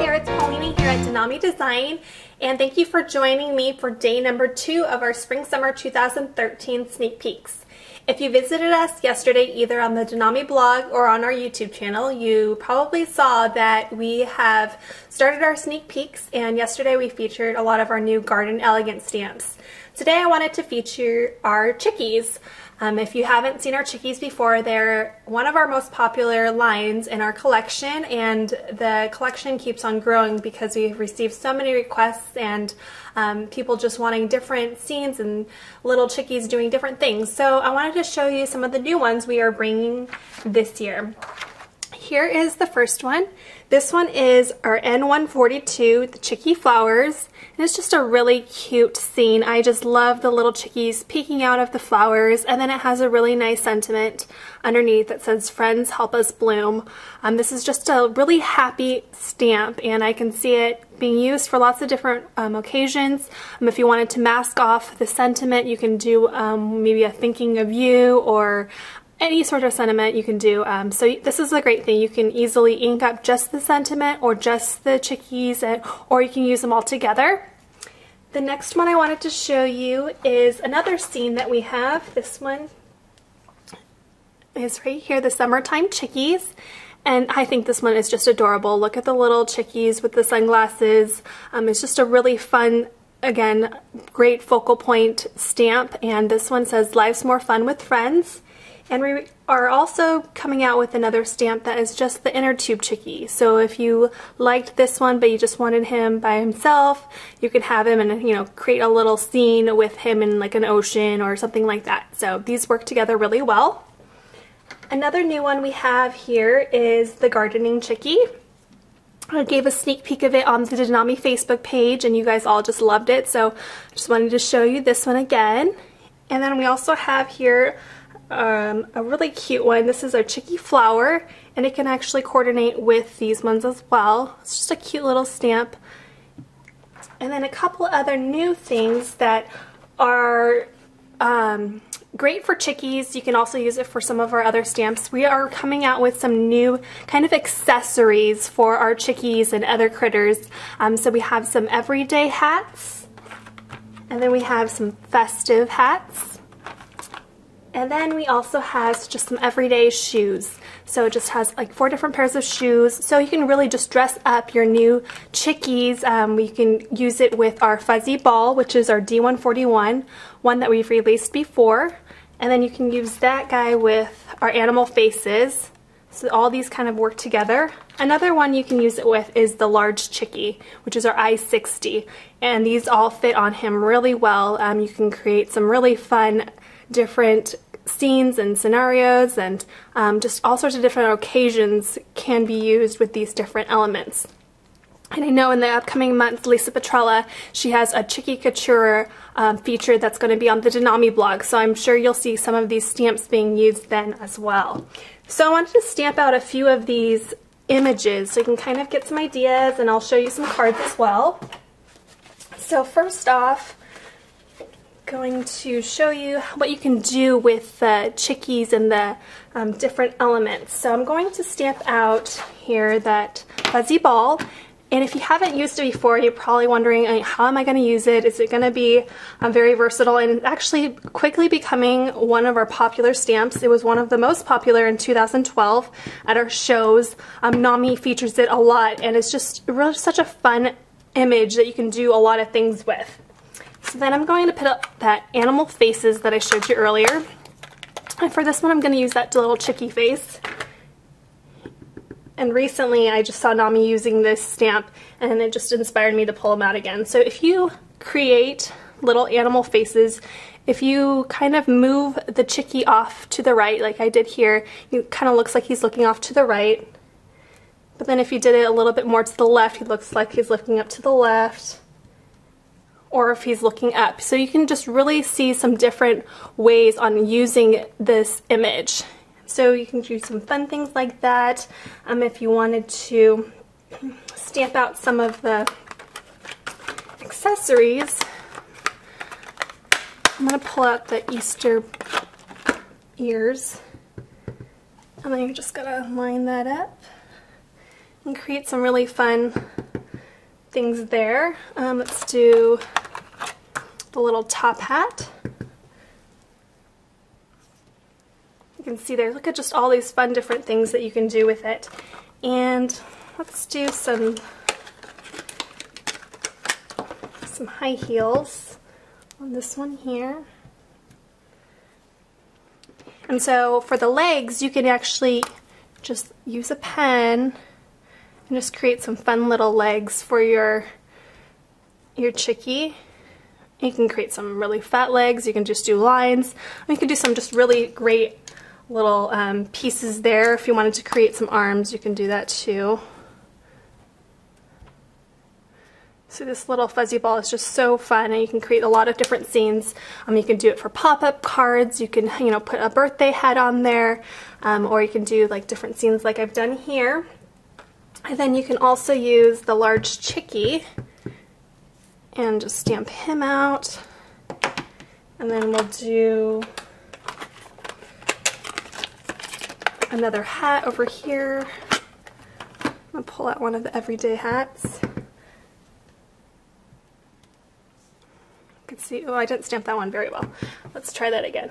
there, it's Paulina here at DeNami Design, and thank you for joining me for day number 2 of our Spring-Summer 2013 sneak peeks. If you visited us yesterday either on the DeNami blog or on our YouTube channel, you probably saw that we have started our sneak peeks, and yesterday we featured a lot of our new Garden Elegant stamps. Today I wanted to feature our Chickies. If you haven't seen our Chickies before, they're one of our most popular lines in our collection, and the collection keeps on growing because we've received so many requests and people just wanting different scenes and little chickies doing different things. So I wanted to show you some of the new ones we are bringing this year. Here is the first one. This one is our N142, the Chickies Flowers, and it's just a really cute scene. I just love the little chickies peeking out of the flowers, and then it has a really nice sentiment underneath that says, "Friends help us bloom." This is just a really happy stamp, and I can see it being used for lots of different occasions. If you wanted to mask off the sentiment, you can do maybe a thinking of you or any sort of sentiment you can do. So this is a great thing. You can easily ink up just the sentiment or just the chickies, or you can use them all together. The next one I wanted to show you is another scene that we have. This one is right here, the Summertime Chickies. And I think this one is just adorable. Look at the little chickies with the sunglasses. It's just a really fun, again, great focal point stamp. And this one says, "Life's more fun with friends." And we are also coming out with another stamp that is just the inner tube chickie. So if you liked this one but you just wanted him by himself, you could have him and, you know, create a little scene with him in like an ocean or something like that. So these work together really well. Another new one we have here is the Gardening Chickie. I gave a sneak peek of it on the DeNami Facebook page and you guys all just loved it, so I just wanted to show you this one again. And then we also have here a really cute one. This is our Chickies Flower, and it can actually coordinate with these ones as well. It's just a cute little stamp. And then a couple other new things that are great for chickies. You can also use it for some of our other stamps. We are coming out with some new kind of accessories for our chickies and other critters. So we have some everyday hats, and then we have some festive hats. And then we also have just some everyday shoes. So it just has like 4 different pairs of shoes. So you can really just dress up your new chickies. We can use it with our fuzzy ball, which is our D141, one that we've released before. And then you can use that guy with our animal faces. So all these kind of work together. Another one you can use it with is the large chickie, which is our I-60. And these all fit on him really well. You can create some really fun different scenes and scenarios, and just all sorts of different occasions can be used with these different elements. And I know in the upcoming months, Lisa Petrella, she has a Chickie Couture feature that's going to be on the DeNami blog, so I'm sure you'll see some of these stamps being used then as well. So I wanted to stamp out a few of these images so you can kind of get some ideas, and I'll show you some cards as well. So first off, going to show you what you can do with the chickies and the different elements. So I'm going to stamp out here that fuzzy ball, and if you haven't used it before, you're probably wondering, how am I going to use it? Is it going to be very versatile? And it's actually quickly becoming one of our popular stamps. It was one of the most popular in 2012 at our shows. NAMI features it a lot, and it's just really such a fun image that you can do a lot of things with. So then I'm going to put up that animal faces that I showed you earlier. And for this one, I'm going to use that little chickie face. And recently, I just saw NAMI using this stamp, and it just inspired me to pull them out again. So if you create little animal faces, if you kind of move the chickie off to the right, like I did here, it kind of looks like he's looking off to the right. But then if you did it a little bit more to the left, he looks like he's looking up to the left. Or if he's looking up. So you can just really see some different ways on using this image. So you can do some fun things like that. If you wanted to stamp out some of the accessories, I'm going to pull out the Easter ears. And then you're just going to line that up and create some really fun things there. Let's do the little top hat. You can see there, look at just all these fun different things that you can do with it. And let's do some high heels on this one here. And so for the legs, you can actually just use a pen and just create some fun little legs for your chickie. You can create some really fat legs, you can just do lines, you can do some just really great little pieces there. If you wanted to create some arms, you can do that too. So this little fuzzy ball is just so fun, and you can create a lot of different scenes. You can do it for pop-up cards, you can put a birthday hat on there, or you can do like different scenes like I've done here. And then you can also use the large chickie and just stamp him out. And then we'll do another hat over here. I'm going to pull out one of the everyday hats. You can see, oh, I didn't stamp that one very well. Let's try that again.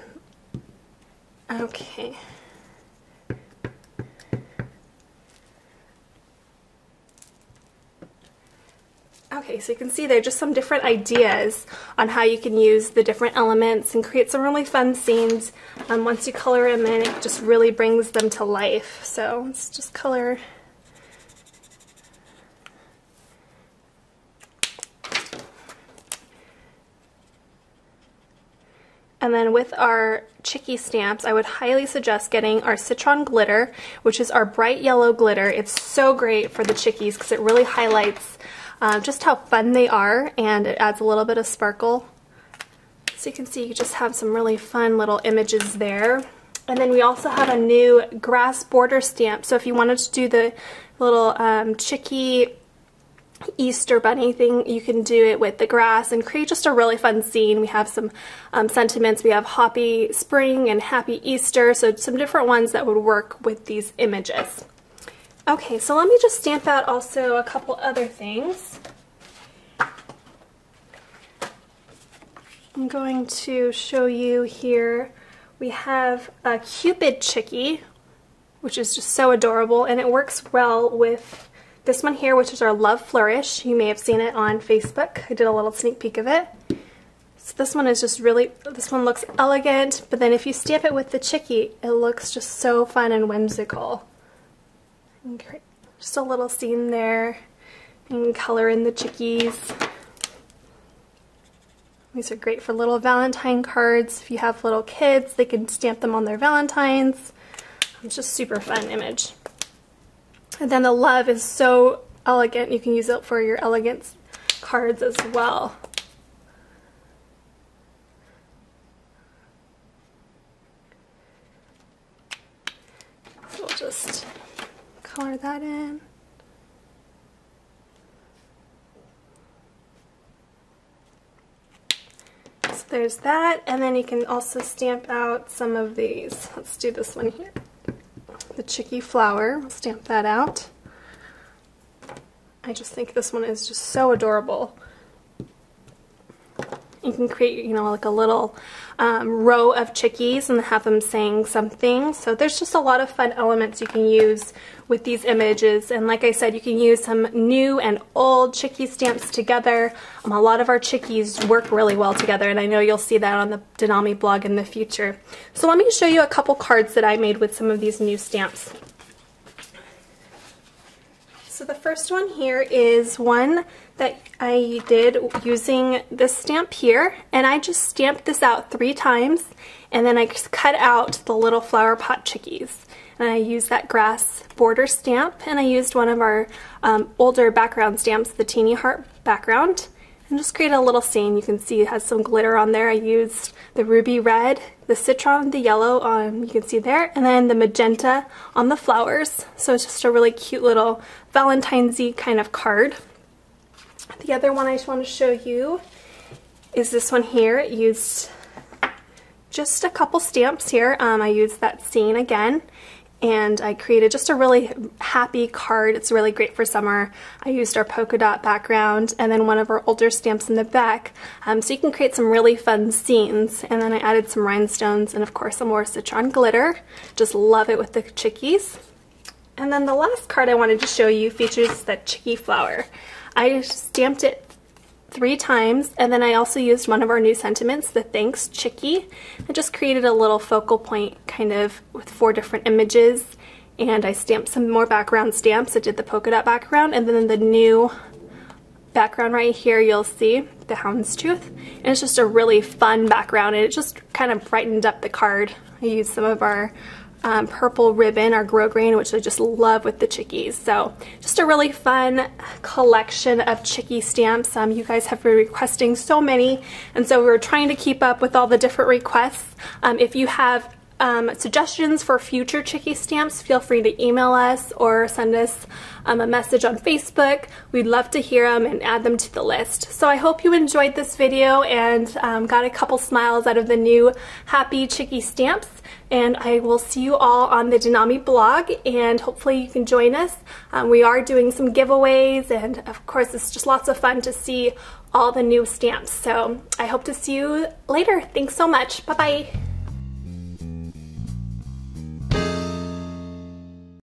Okay. Okay, so you can see there are just some different ideas on how you can use the different elements and create some really fun scenes. Once you color them in, it just really brings them to life. So let's just color. And then with our Chickie stamps, I would highly suggest getting our Citron Glitter, which is our bright yellow glitter. It's so great for the Chickies because it really highlights just how fun they are, and it adds a little bit of sparkle. So you can see you just have some really fun little images there. And then we also have a new grass border stamp. So if you wanted to do the little Chickie Easter bunny thing, you can do it with the grass and create just a really fun scene. We have some sentiments. We have Happy Spring and Happy Easter, so some different ones that would work with these images. Okay, so let me just stamp out also a couple other things. I'm going to show you here. We have a Cupid Chickie, which is just so adorable, and it works well with this one here, which is our Love Flourish. You may have seen it on Facebook. I did a little sneak peek of it. So this one is just really, this one looks elegant, but then if you stamp it with the Chickie, it looks just so fun and whimsical. Okay, just a little scene there. You can color in the Chickies. These are great for little Valentine cards. If you have little kids, they can stamp them on their Valentines. It's just super fun image. And then the love is so elegant. You can use it for your elegance cards as well. So we'll just color that in. So there's that, and then you can also stamp out some of these. Let's do this one here. The Chickies Flower. We'll stamp that out. I just think this one is just so adorable. You can create, you know, like a little row of chickies and have them saying something. So there's just a lot of fun elements you can use with these images. And like I said, you can use some new and old Chickie stamps together. A lot of our Chickies work really well together, and I know you'll see that on the DeNami blog in the future. So let me show you a couple cards that I made with some of these new stamps. So the first one here is one that I did using this stamp here, and I just stamped this out 3 times, and then I just cut out the little flower pot chickies. And I used that grass border stamp, and I used one of our older background stamps, the teeny heart background, and just create a little scene. You can see it has some glitter on there. I used the ruby red, the citron, the yellow, you can see there, and then the magenta on the flowers. So it's just a really cute little Valentine's-y kind of card. The other one I just want to show you is this one here. It used just a couple stamps here. I used that scene again, and I created just a really happy card. It's really great for summer. I used our polka dot background and then one of our older stamps in the back, so you can create some really fun scenes. And then I added some rhinestones and of course some more citron glitter. Just love it with the chickies. And then the last card I wanted to show you features that Chickie flower. I stamped it 3 times, and then I also used one of our new sentiments, the Thanks Chickie. I just created a little focal point kind of with 4 different images, and I stamped some more background stamps. I did the polka dot background, and then the new background right here you'll see the houndstooth, and it's just a really fun background, and it just kind of brightened up the card. I used some of our purple ribbon, our grosgrain, which I just love with the chickies. So just a really fun collection of chickie stamps. You guys have been requesting so many, and so we're trying to keep up with all the different requests. If you have suggestions for future chickie stamps, feel free to email us or send us a message on Facebook. We'd love to hear them and add them to the list. So I hope you enjoyed this video and got a couple smiles out of the new happy chickie stamps. And I will see you all on the DeNami blog, and hopefully you can join us. We are doing some giveaways, and of course it's just lots of fun to see all the new stamps. So I hope to see you later. Thanks so much. Bye-bye.